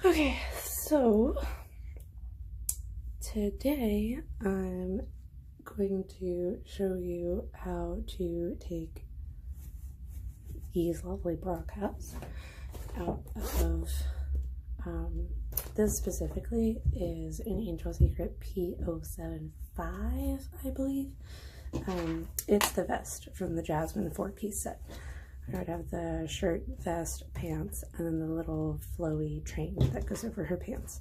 Okay, so today I'm going to show you how to take these lovely bra caps out of, this specifically is an Angel Secret P075, I believe. It's the vest from the Jasmine 4-piece set. I would have the shirt, vest, pants, and then the little flowy train that goes over her pants.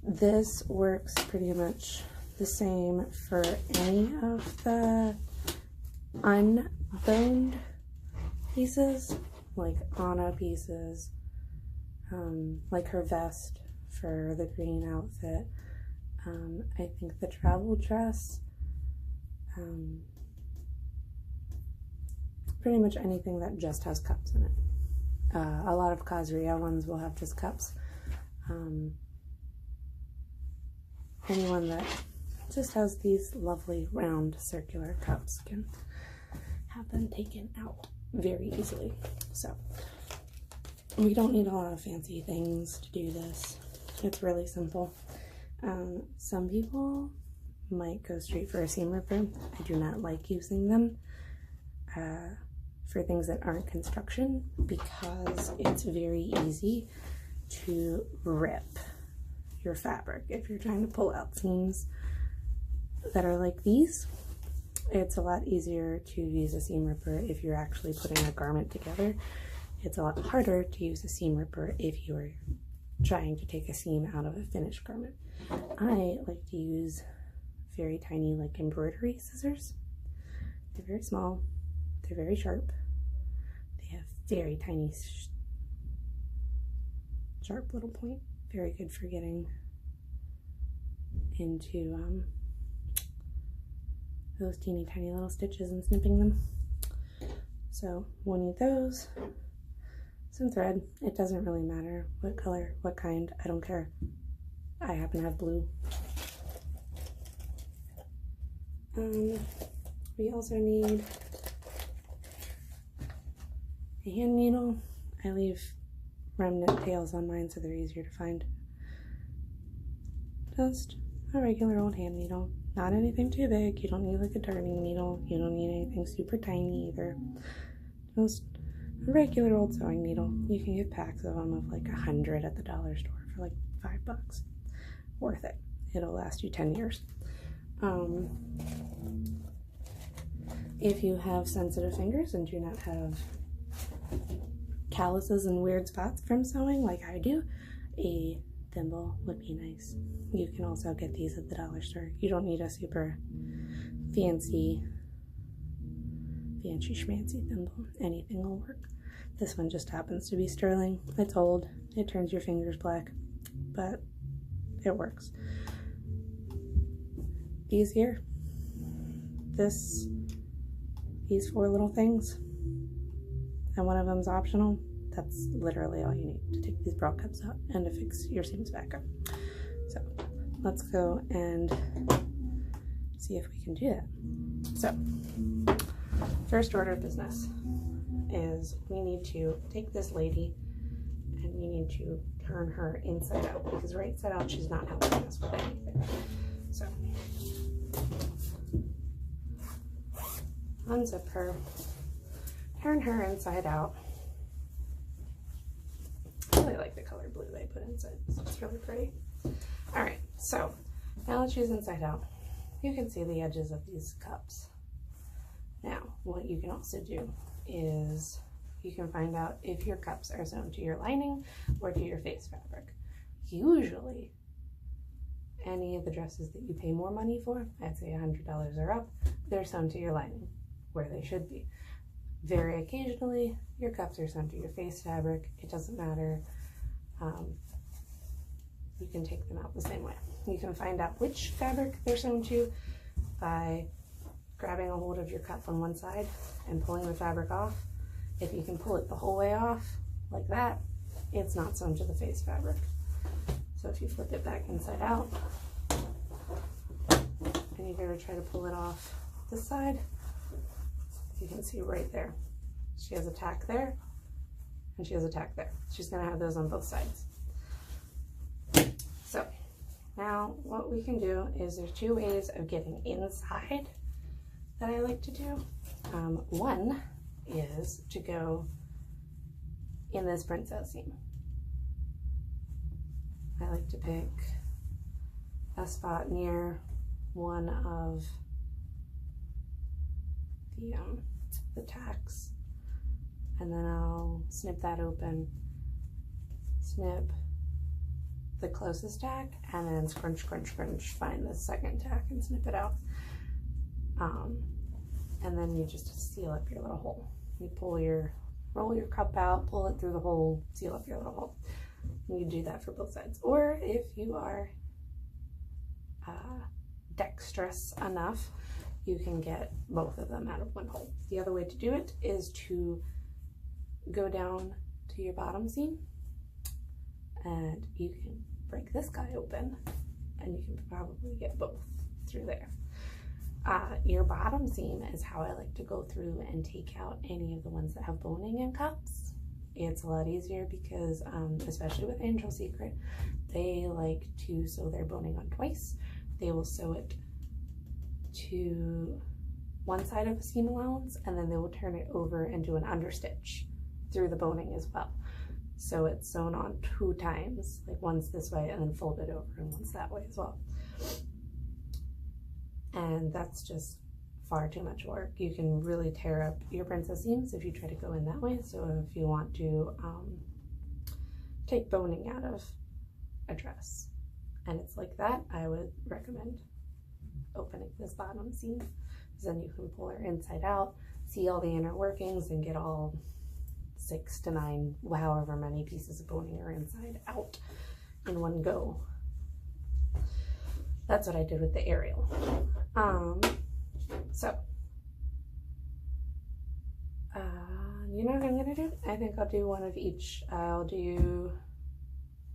This works pretty much the same for any of the unboned pieces, like Anna pieces, like her vest for the green outfit. I think the travel dress, pretty much anything that just has cups in it. A lot of Kazria ones will have just cups. Anyone that just has these lovely round circular cups can have them taken out very easily. So we don't need a lot of fancy things to do this. It's really simple. Some people might go straight for a seam ripper. I do not like using them for things that aren't construction because it's very easy to rip your fabric. If you're trying to pull out seams that are like these, it's a lot easier to use a seam ripper if you're actually putting a garment together. It's a lot harder to use a seam ripper if you're trying to take a seam out of a finished garment. I like to use very tiny, like, embroidery scissors. They're very small, they're very sharp, they have very tiny sharp little point. Very good for getting into those teeny tiny little stitches and snipping them. So we'll need those, some thread. It doesn't really matter what color, what kind, I don't care. I happen to have blue. We also need a hand needle. I leave remnant tails on mine so they're easier to find. Just a regular old hand needle. Not anything too big. You don't need like a darning needle. You don't need anything super tiny either. Just a regular old sewing needle. You can get packs of them of like 100 at the dollar store for like $5. Worth it. It'll last you 10 years. If you have sensitive fingers and do not have calluses and weird spots from sewing like I do, a thimble would be nice. You can also get these at the dollar store. You don't need a super fancy schmancy thimble. Anything will work. This one just happens to be sterling. It's old. It turns your fingers black, but it works. These here, these 4 little things, and one of them's optional. That's literally all you need to take these bra cups out and to fix your seams back up. So let's go and see if we can do that. So first order of business is we need to take this lady and we need to turn her inside out, because right side out she's not helping us with anything. So unzip her, turn her inside out. I really like the color blue they put inside. It's really pretty. All right, so now that she's inside out, you can see the edges of these cups. Now, what you can also do is you can find out if your cups are sewn to your lining or to your face fabric. Usually, any of the dresses that you pay more money for, I'd say $100 or up, they're sewn to your lining, where they should be. Very occasionally, your cups are sewn to your face fabric. It doesn't matter. You can take them out the same way. You can find out which fabric they're sewn to by grabbing a hold of your cup on one side and pulling the fabric off. If you can pull it the whole way off, like that, it's not sewn to the face fabric. So if you flip it back inside out, and you go to try to pull it off this side, you can see right there, she has a tack there, and she has a tack there. She's going to have those on both sides. So now what we can do is there's two ways of getting inside that I like to do. One is to go in this princess seam. I like to pick a spot near one of the tacks, and then I'll snip that open, snip the closest tack, and then scrunch, crunch, crunch, find the second tack and snip it out. And then you just seal up your little hole. You roll your cup out, pull it through the hole, seal up your little hole. You can do that for both sides. Or if you are dexterous enough, you can get both of them out of one hole. The other way to do it is to go down to your bottom seam, and you can break this guy open, and you can probably get both through there. Your bottom seam is how I like to go through and take out any of the ones that have boning and cups. It's a lot easier because, especially with Angel Secret, they like to sew their boning on twice. They will sew it to one side of the seam allowance, and then they will turn it over and do an understitch through the boning as well. So it's sewn on 2 times, like once this way and then fold it over, and once that way as well. And that's just far too much work. You can really tear up your princess seams if you try to go in that way. So if you want to take boning out of a dress and it's like that, I would recommend opening this bottom seam, because then you can pull her inside out, see all the inner workings, and get all 6 to 9, however many pieces of boning are inside out in one go. That's what I did with the aerial. You know what I'm gonna do? I think I'll do one of each. I'll do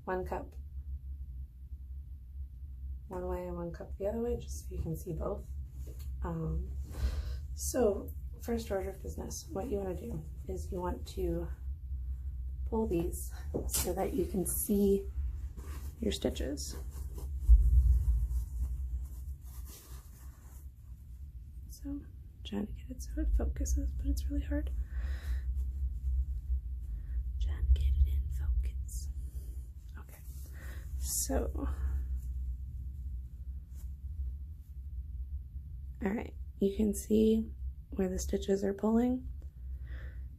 1 cup one way and 1 cup the other way, just so you can see both. So first order of business, what you want to do is you want to pull these so that you can see your stitches. So I'm trying to get it so it focuses, but it's really hard. Trying to get it in focus. Okay, so all right, you can see where the stitches are pulling.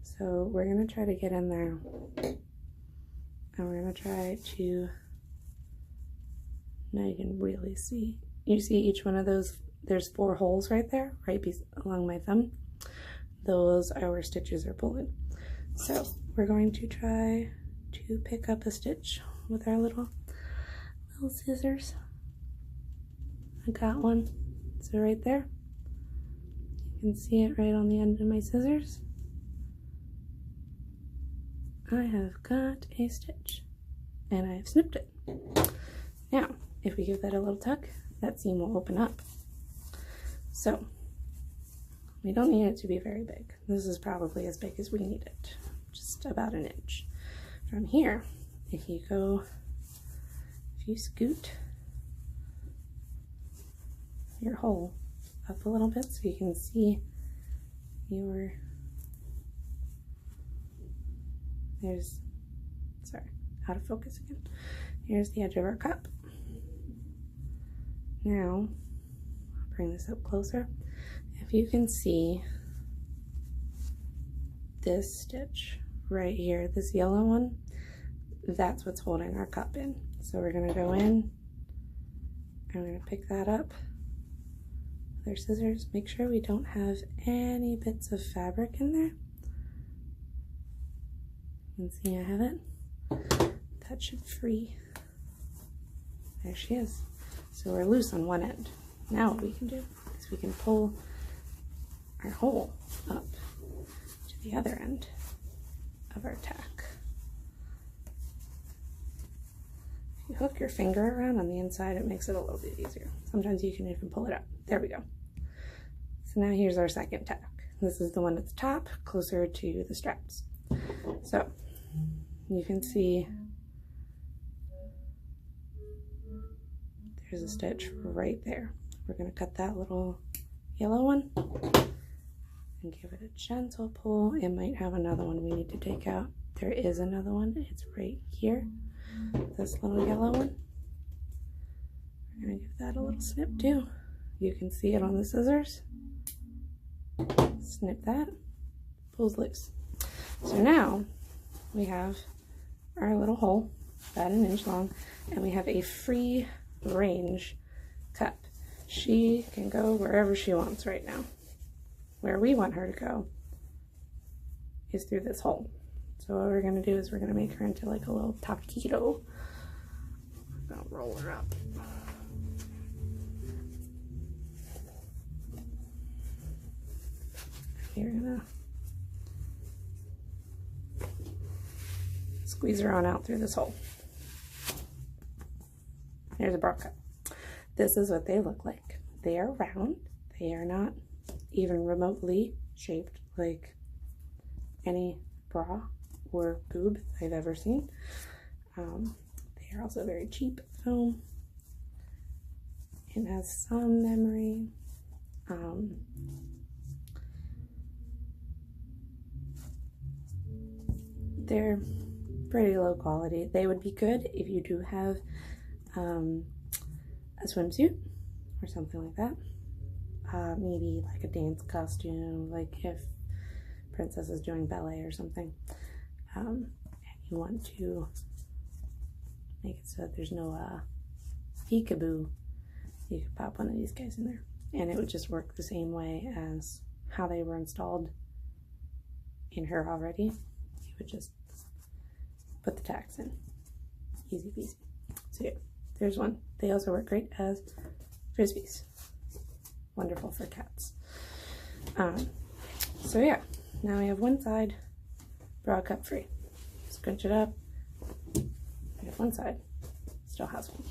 So we're gonna try to get in there, and we're gonna try to, now you can really see, you see each one of those, there's 4 holes right there, right along my thumb. Those are where stitches are pulling. So we're going to try to pick up a stitch with our little scissors. I got one. So right there, you can see it right on the end of my scissors. I have got a stitch, and I have snipped it. Now, if we give that a little tug, that seam will open up. So we don't need it to be very big. This is probably as big as we need it, just about 1 inch. From here, if you scoot your hole up a little bit so you can see your, out of focus again. Here's the edge of our cup. Now, I'll bring this up closer. If you can see this stitch right here, this yellow one, that's what's holding our cup in. So we're gonna go in, and we're gonna pick that up with our scissors. Make sure we don't have any bits of fabric in there. You can see I have it. That should free. There she is. So we're loose on one end. Now what we can do is we can pull our hole up to the other end of our tack. If you hook your finger around on the inside, it makes it a little bit easier. Sometimes you can even pull it up. There we go. So now here's our second tack. This is the one at the top, closer to the straps. So you can see there's a stitch right there. We're going to cut that little yellow one and give it a gentle pull. It might have another one we need to take out. There is another one. It's right here. This little yellow one. We're going to give that a little snip too. You can see it on the scissors. Snip that. Pulls loose. So now we have our little hole, about 1 inch long, and we have a free range cup. She can go wherever she wants right now. Where we want her to go is through this hole. So what we're going to do is we're going to make her into like a little taquito. We're going to roll her up. You're going to squeeze her on out through this hole. Here's a bra cup. This is what they look like. They are round. They are not even remotely shaped like any bra or boob I've ever seen. They are also very cheap foam. It has some memory. They're pretty low quality. They would be good if you do have a swimsuit or something like that. Maybe like a dance costume, like if Princess is doing ballet or something. And you want to make it so that there's no peekaboo. You could pop one of these guys in there and it would just work the same way as how they were installed in her already. You would just put the tacks in. Easy peasy. So yeah, there's one. They also work great as frisbees. Wonderful for cats. So yeah, now we have one side bra cup free. Scrunch it up. We have one side. Still has one.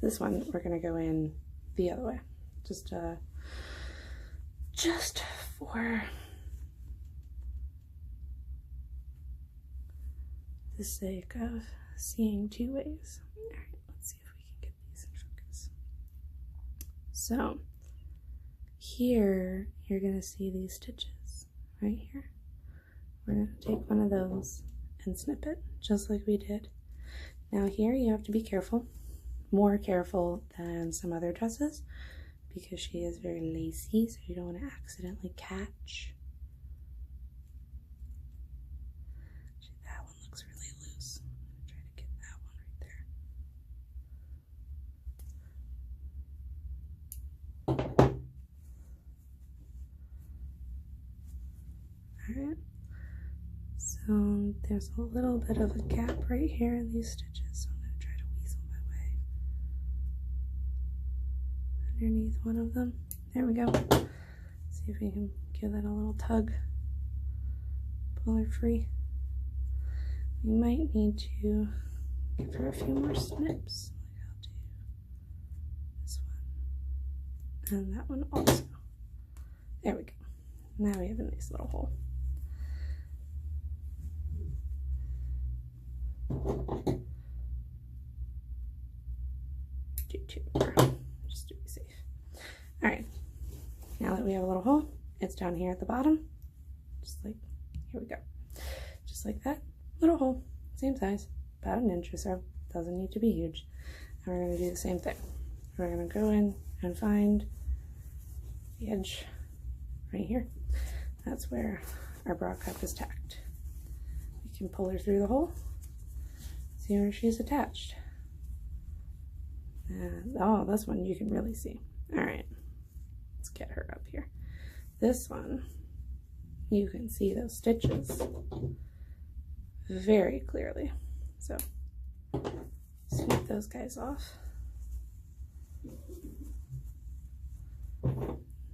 This one we're gonna go in the other way. Just for the sake of seeing two ways. All right, let's see if we can get these in focus. So here you're gonna see these stitches right here. We're gonna take one of those and snip it just like we did. Now here you have to be careful, more careful than some other dresses, because she is very lacy, so you don't want to accidentally catch. Actually, that one looks really loose. I'm gonna try to get that one right there. Alright, so there's a little bit of a gap right here in these stitches, so I'm going to try to weasel my way underneath one of them. There we go. See if we can give that a little tug. Pull her free. We might need to give her a few more snips. Like I'll do this one and that one also. There we go. Now we have a nice little hole. Do two more, just to be safe. All right, now that we have a little hole, it's down here at the bottom, just like, here we go. Just like that, little hole, same size, about 1 inch or so, doesn't need to be huge. And we're gonna do the same thing. We're gonna go in and find the edge right here. That's where our bra cup is tacked. We can pull her through the hole, see where she's attached. And, oh, this one you can really see. All right, let's get her up here. This one, you can see those stitches very clearly. So, snip those guys off.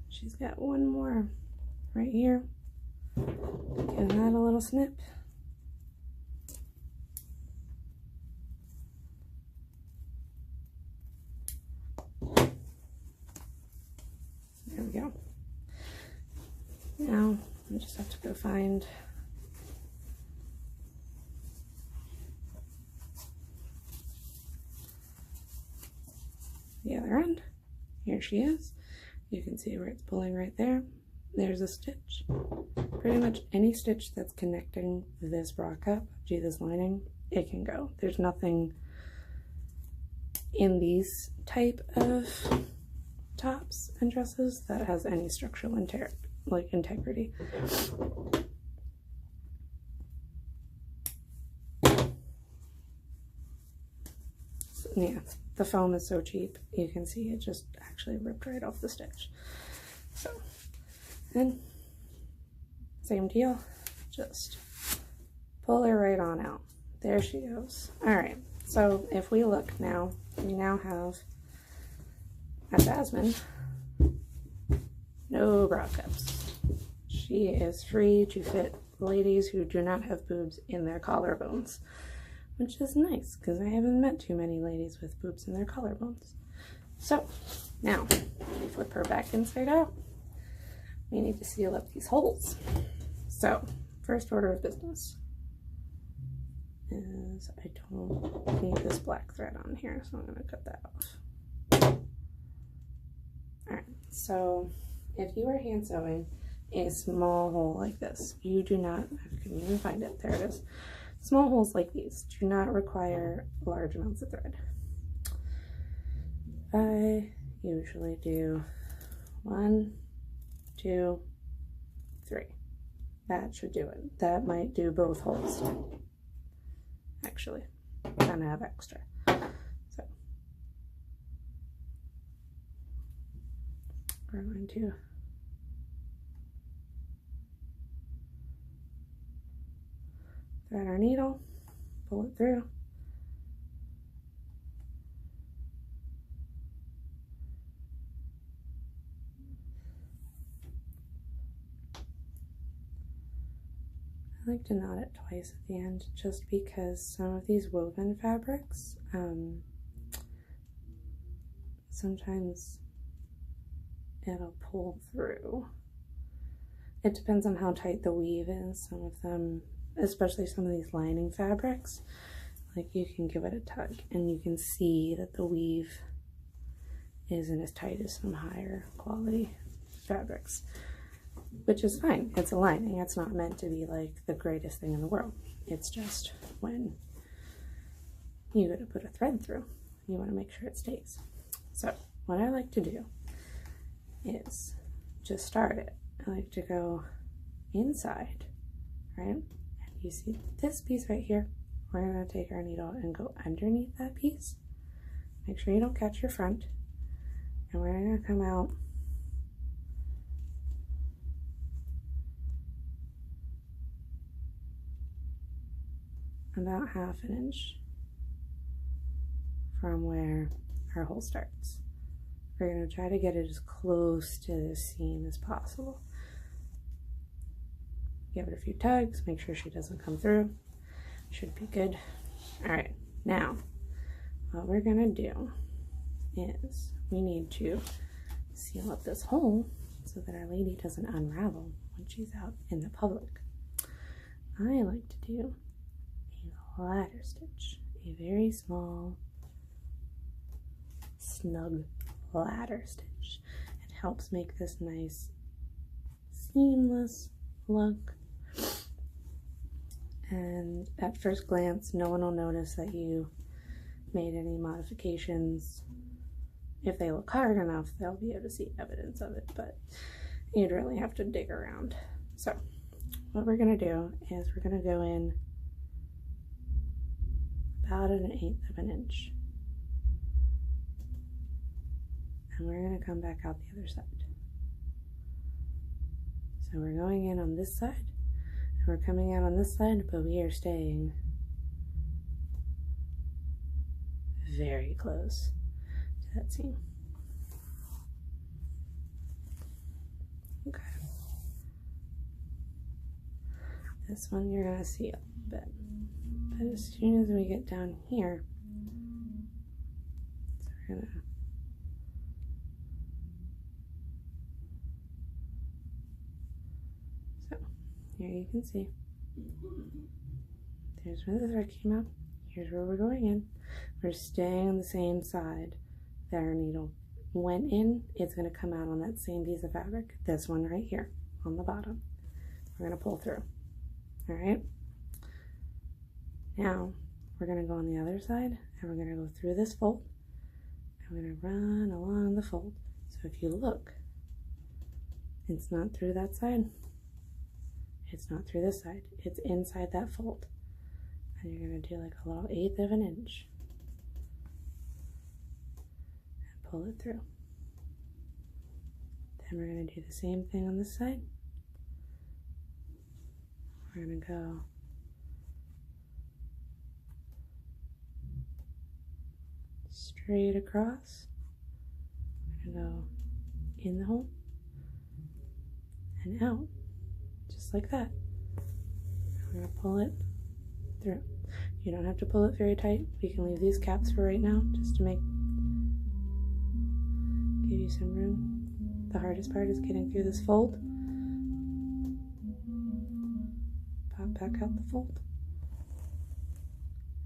She's got one more right here. Give that a little snip. There we go. Now I just have to go find the other end. Here she is. You can see where it's pulling right there. There's a stitch. Pretty much any stitch that's connecting this bra cup to this lining, it can go. There's nothing in these type of tops and dresses that has any structural integrity. Yeah, the foam is so cheap. You can see it just actually ripped right off the stitch. So, and same deal, just pull her right on out. There she goes. All right, so if we look now, we now have a Jasmine, no bra cups. She is free to fit ladies who do not have boobs in their collarbones, which is nice because I haven't met too many ladies with boobs in their collarbones. So now we flip her back inside out. We need to seal up these holes. So first order of business is I don't need this black thread on here, so I'm going to cut that off. Alright, so if you are hand sewing a small hole like this, you do not, I couldn't even find it, there it is. Small holes like these do not require large amounts of thread. I usually do 1, 2, 3. That should do it. That might do both holes. Actually, kind of have extra. So we're going to thread our needle, pull it through. I like to knot it twice at the end just because some of these woven fabrics, sometimes it'll pull through. It depends on how tight the weave is. Some of them, especially some of these lining fabrics, like you can give it a tug and you can see that the weave isn't as tight as some higher quality fabrics, which is fine. It's a lining. It's not meant to be like the greatest thing in the world. It's just when you got to put a thread through, you want to make sure it stays. So what I like to do is just start it. I like to go inside, right? You see this piece right here? We're going to take our needle and go underneath that piece. Make sure you don't catch your front. And we're going to come out about 1/2 inch from where our hole starts. We're going to try to get it as close to the seam as possible. Give it a few tugs, make sure she doesn't come through. Should be good. All right, now what we're gonna do is we need to seal up this hole so that our lady doesn't unravel when she's out in the public. I like to do a ladder stitch, a very small, snug ladder stitch. It helps make this nice, seamless look. And at first glance, no one will notice that you made any modifications. If they look hard enough, they'll be able to see evidence of it, but you'd really have to dig around. So what we're going to do is we're going to go in about 1/8 of an inch. And we're going to come back out the other side. So we're going in on this side, and we're coming out on this side, but we are staying very close to that seam. Okay. This one you're going to see a little bit, but as soon as we get down here, so we're going to here you can see, there's where the thread came out, here's where we're going in. We're staying on the same side that our needle went in, it's going to come out on that same piece of fabric, this one right here on the bottom. We're going to pull through. All right. Now we're going to go on the other side, and we're going to go through this fold, and we're going to run along the fold. So if you look, it's not through that side, it's not through this side, it's inside that fold. And you're going to do like a little 1/8 of an inch and pull it through. Then we're going to do the same thing on this side. We're going to go straight across. We're going to go in the hole and out, just like that. We're going to pull it through. You don't have to pull it very tight. We can leave these caps for right now, just to give you some room. The hardest part is getting through this fold. Pop back out the fold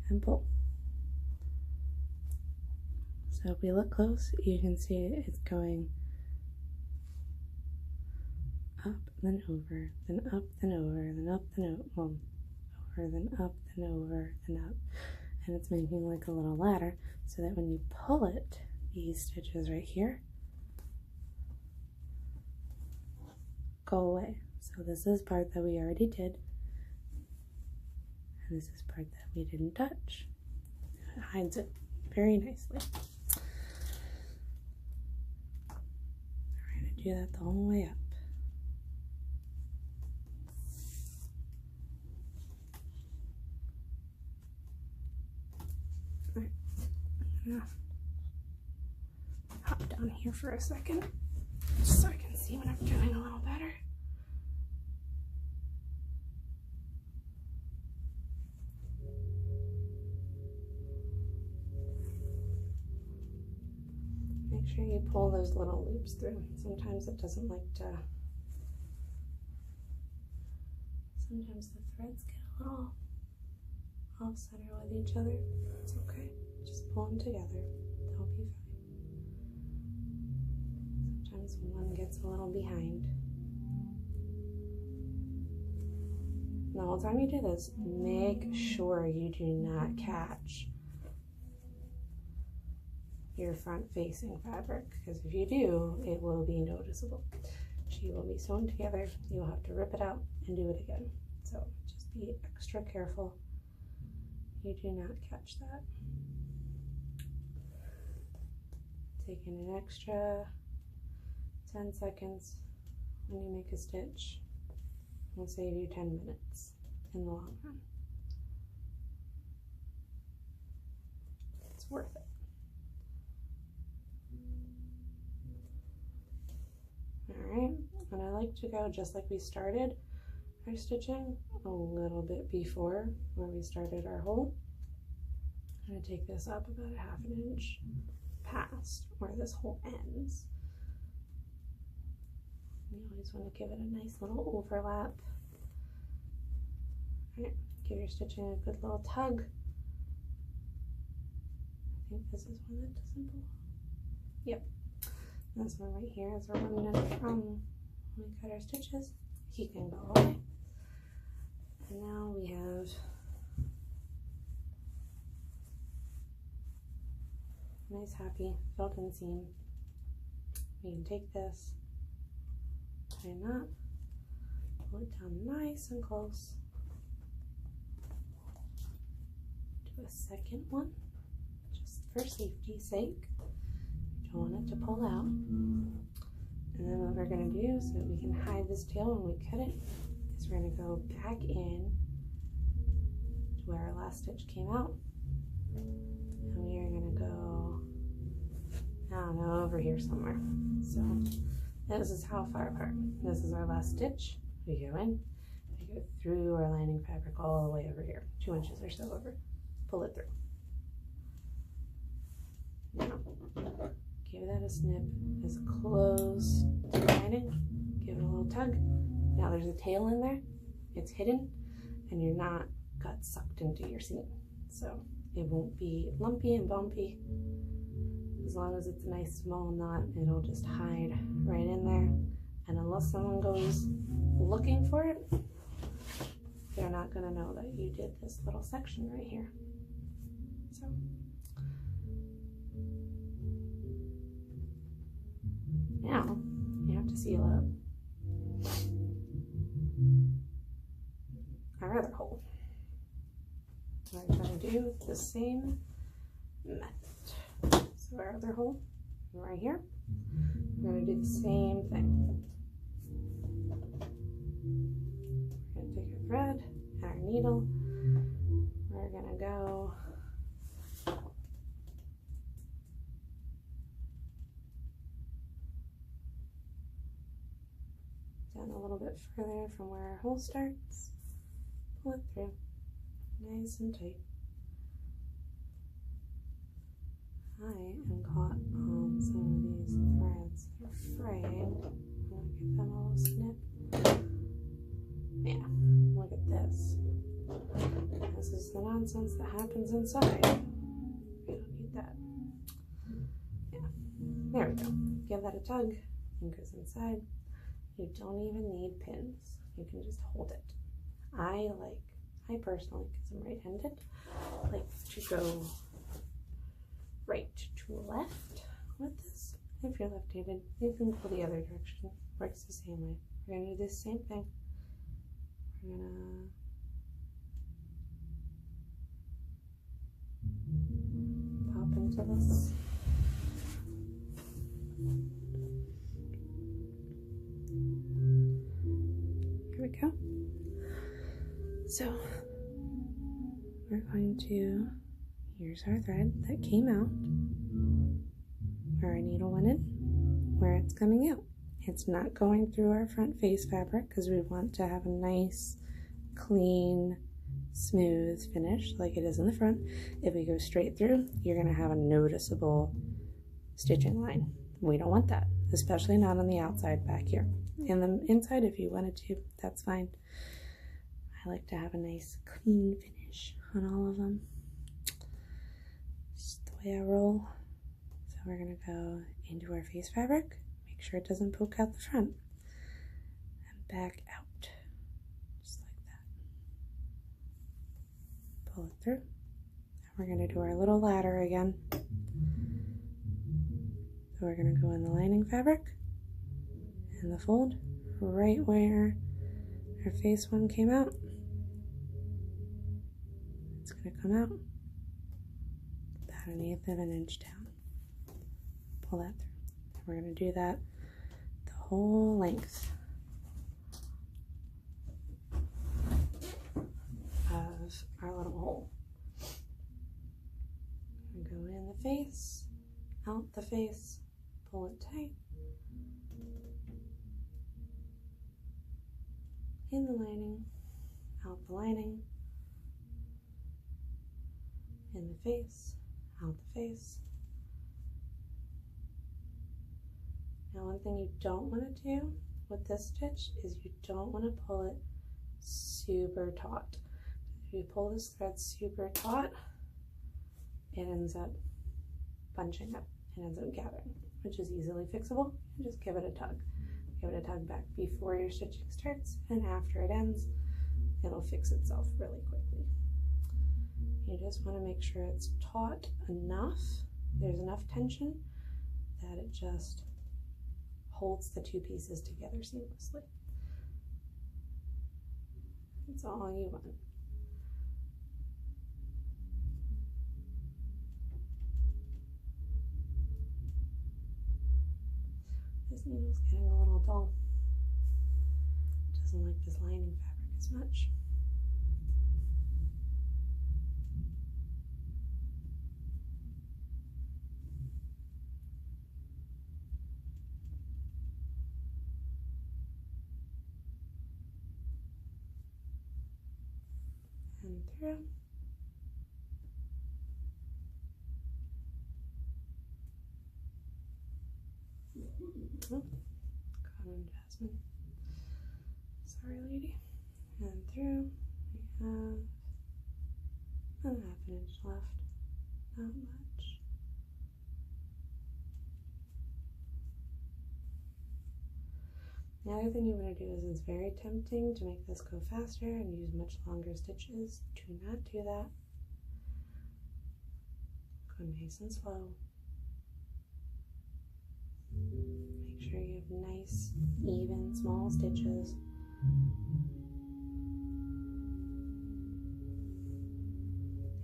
and pull. So if we look close, you can see it's going up, then over, then up, then over, then up, then over, then up, then over, then up. And it's making like a little ladder, so that when you pull it, these stitches right here go away. So this is part that we already did, and this is part that we didn't touch. It hides it very nicely. We're going to do that the whole way up. Alright, I'm going to hop down here for a second, just so I can see what I'm doing a little better. Make sure you pull those little loops through. Sometimes it doesn't like to, sometimes the threads get a little off center with each other. It's okay. Just pull them together. They'll be fine. Sometimes one gets a little behind. The whole time you do this, make sure you do not catch your front facing fabric, because if you do, it will be noticeable. She will be sewn together. You'll have to rip it out and do it again. So just be extra careful you do not catch that. Taking an extra 10 seconds when you make a stitch will save you 10 minutes in the long run. It's worth it. Alright, and I like to go just like we started our stitching, a little bit before where we started our hole. I'm going to take this up about 1/2 inch past where this hole ends. You always want to give it a nice little overlap. Alright, give your stitching a good little tug. I think this is one that doesn't belong. Yep. This one right here is a remnant from when we cut our stitches. He can go away. And now we have a nice happy built-in seam. We can take this, tie a knot, pull it down nice and close. Do a second one, just for safety's sake. Don't want it to pull out. And then what we're going to do so that we can hide this tail when we cut it is we're going to go back in to where our last stitch came out, and we are going to go, I don't know, over here somewhere. So this is how far apart. This is our last stitch. We go in, we go through our lining fabric all the way over here, 2 inches or so over, pull it through. Now, give that a snip as close to the lining, give it a little tug. Now there's a tail in there, it's hidden, and you're not got sucked into your seam. So it won't be lumpy and bumpy. As long as it's a nice small knot, it'll just hide right in there. And unless someone goes looking for it, they're not going to know that you did this little section right here. So now you have to seal up our other hole. We're going to do the same method. So our other hole right here, we're going to do the same thing. We're going to take our thread and our needle. We're going to go down a little bit further from where our hole starts. Pull it through, nice and tight. I am caught on some of these threads that are frayed. I'm going to give them a little snip. Yeah, look at this. This is the nonsense that happens inside. We don't need that. Yeah, there we go. Give that a tug. It goes inside. You don't even need pins. You can just hold it. I personally, because I'm right-handed, like to go right to left with this. If you're left-handed, you can go the other direction. Works the same way. We're going to do the same thing. We're going to pop into this. Here we go. So we're going to, here's our thread that came out, where our needle went in, where it's coming out. It's not going through our front face fabric because we want to have a nice, clean, smooth finish like it is in the front. If we go straight through, you're going to have a noticeable stitching line. We don't want that, especially not on the outside back here. In the inside, if you wanted to, that's fine. I like to have a nice, clean finish on all of them. Just the way I roll. So we're going to go into our face fabric. Make sure it doesn't poke out the front. And back out. Just like that. Pull it through. And we're going to do our little ladder again. So we're going to go in the lining fabric and the fold right where our face one came out. It's going to come out about 1/8 of an inch down. Pull that through. We're going to do that the whole length of our little hole. We go in the face, out the face, pull it tight, in the lining, out the lining, in the face, out the face. Now, one thing you don't want to do with this stitch is you don't want to pull it super taut. If you pull this thread super taut, it ends up bunching up and ends up gathering, which is easily fixable. You just give it a tug. Give it a tug back before your stitching starts, and after it ends, it'll fix itself really quickly. You just want to make sure it's taut enough, there's enough tension that it just holds the two pieces together seamlessly. That's all you want. This needle's getting a little dull. It doesn't like this lining fabric as much. And through. Oh, cotton Jasmine. Sorry, lady. And through. We have 1/2 inch left. Not much. The other thing you want to do is it's very tempting to make this go faster and use much longer stitches. Do not do that. Go nice and slow. Make sure you have nice, even, small stitches.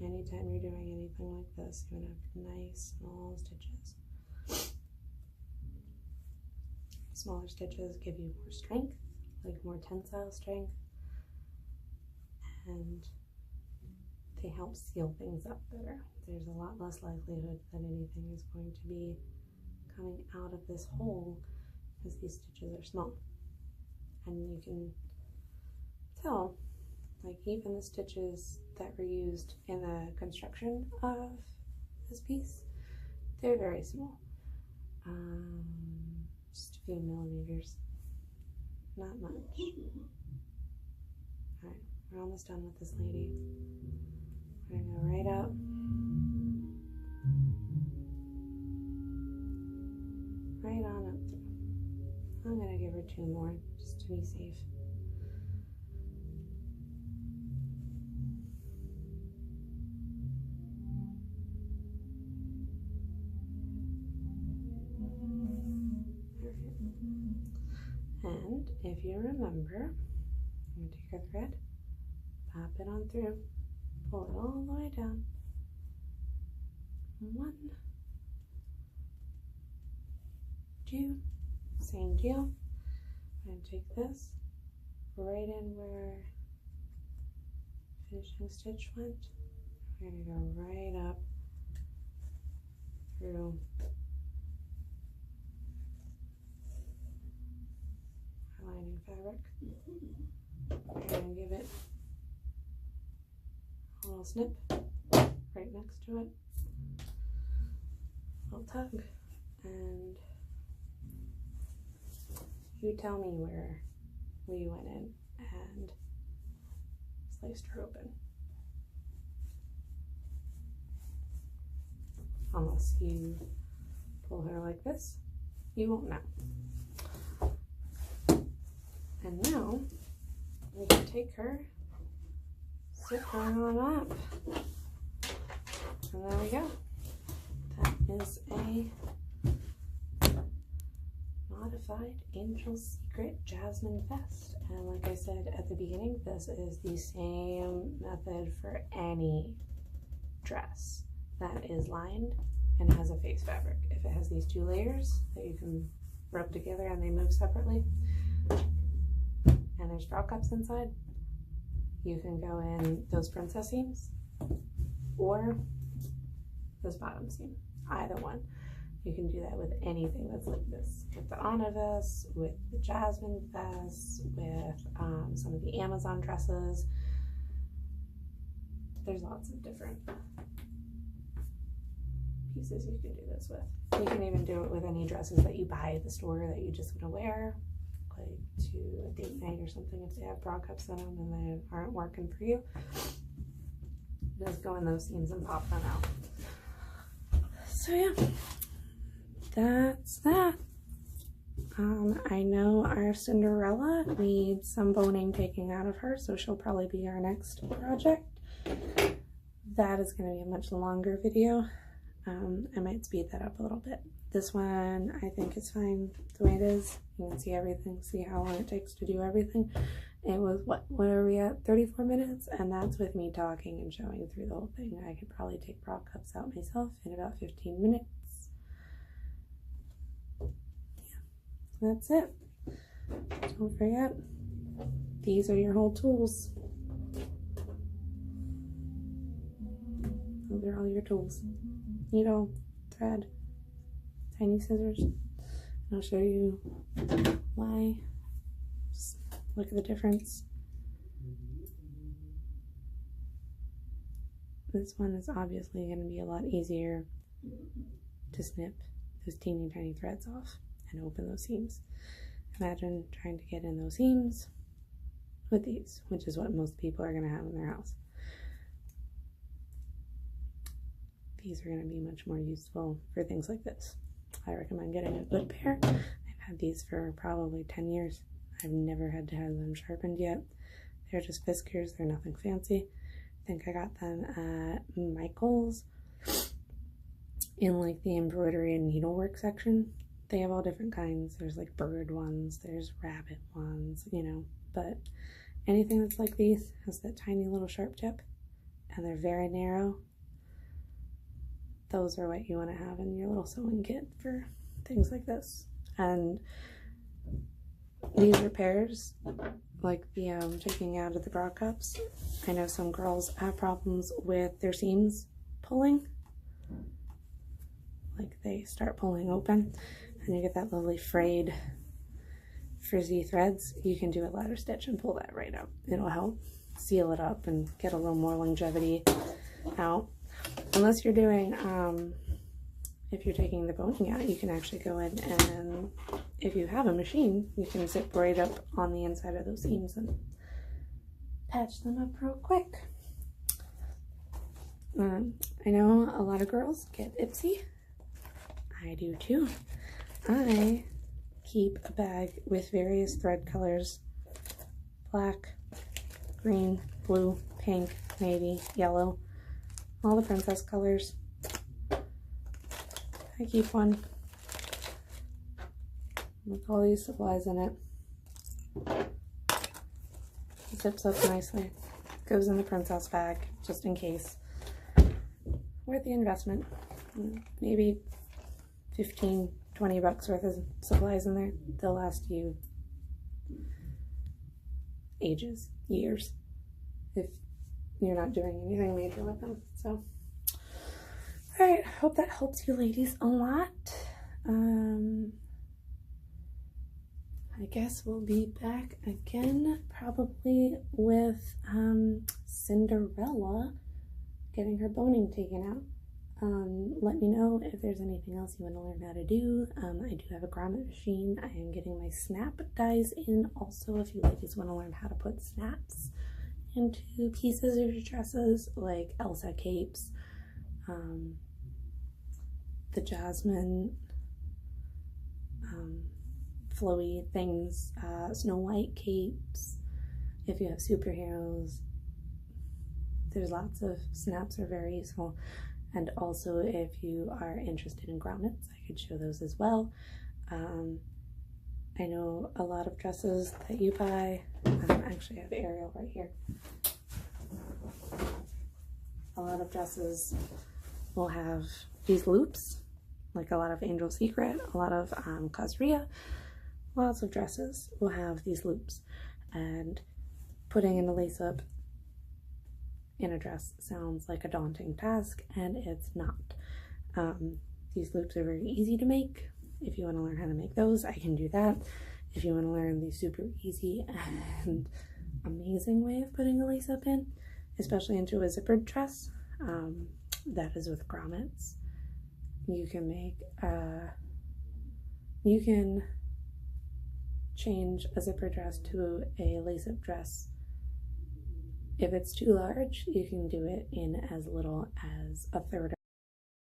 Anytime you're doing anything like this, you want to have nice, small stitches. Smaller stitches give you more strength, like more tensile strength, and they help seal things up better. There's a lot less likelihood that anything is going to be coming out of this hole because these stitches are small. And you can tell, like even the stitches that were used in the construction of this piece, they're very small. Just a few millimeters, not much. Alright, we're almost done with this lady. We're gonna go right up. Right on up through. I'm gonna give her 2 more, just to be safe. And if you remember, I'm going to take our thread, pop it on through, pull it all the way down. 1, 2, same deal. I'm going to take this right in where finishing stitch went. We're going to go right up through lining fabric. We're going to give it a little snip right next to it, a little tug, and you tell me where we went in and sliced her open. Unless you pull her like this, you won't know. And now we can take her, zip her on up, and there we go. That is a modified Angel Secret Jasmine vest. And like I said at the beginning, this is the same method for any dress that is lined and has a face fabric. If it has these 2 layers that you can rub together and they move separately, and there's straw cups inside, you can go in those princess seams or this bottom seam, either one. You can do that with anything that's like this, with the Anna vest, with the Jasmine vest, with some of the Amazon dresses. There's lots of different pieces you can do this with. You can even do it with any dresses that you buy at the store that you just want to wear, like to a date night or something. If they have bra cups in them and they aren't working for you, just go in those seams and pop them out. So yeah, that's that. I know our Cinderella needs some boning taking out of her, so she'll probably be our next project. That is going to be a much longer video. I might speed that up a little bit. This one I think is fine the way it is. You can see everything, see how long it takes to do everything. It was, what are we at, 34 minutes? And that's with me talking and showing through the whole thing. I could probably take bra cups out myself in about 15 minutes. Yeah, that's it. Don't forget, these are your whole tools. Those are all your tools. Needle, thread, tiny scissors. And I'll show you why. Just look at the difference. This one is obviously going to be a lot easier to snip those teeny tiny threads off and open those seams. Imagine trying to get in those seams with these, which is what most people are going to have in their house. These are going to be much more useful for things like this. I recommend getting a good pair. I've had these for probably 10 years I've never had to have them sharpened yet. They're just whiskers, they're nothing fancy. I think I got them at Michael's in like the embroidery and needlework section. They have all different kinds. There's like bird ones, there's rabbit ones, you know, but anything that's like these has that tiny little sharp tip and they're very narrow. Those are what you want to have in your little sewing kit for things like this. And these repairs, like the taking out of the bra cups, I know some girls have problems with their seams pulling. Like they start pulling open and you get that lovely frayed frizzy threads. You can do a ladder stitch and pull that right up. It'll help seal it up and get a little more longevity out. Unless you're doing, if you're taking the boning out, you can actually go in and if you have a machine, you can zip right up on the inside of those seams and patch them up real quick. I know a lot of girls get ipsy. I do too. I keep a bag with various thread colors: black, green, blue, pink, navy, yellow, all the princess colors. I keep one with all these supplies in it. Zips up nicely. Goes in the princess bag, just in case. Worth the investment. Maybe 15, 20 bucks worth of supplies in there. They'll last you ages, years, if you're not doing anything major with them. So, all right, hope that helps you ladies a lot. I guess we'll be back again probably with Cinderella getting her boning taken out. Let me know if there's anything else you want to learn how to do. I do have a grommet machine. I am getting my snap dies in also if you ladies want to learn how to put snaps into pieces of your dresses, like Elsa capes, the Jasmine flowy things, Snow White capes. If you have superheroes, there's lots of snaps are very useful. And also if you are interested in grommets, I could show those as well. I know a lot of dresses that you buy, actually I have Ariel right here. A lot of dresses will have these loops, like a lot of Angel Secret, a lot of Cosria. Lots of dresses will have these loops, and putting in a lace up in a dress sounds like a daunting task, and it's not. These loops are very easy to make. If you want to learn how to make those, I can do that. If you want to learn the super easy and amazing way of putting a lace up in, especially into a zippered dress, that is with grommets. You can make, you can change a zipper dress to a lace-up dress. If it's too large, you can do it in as little as 1/3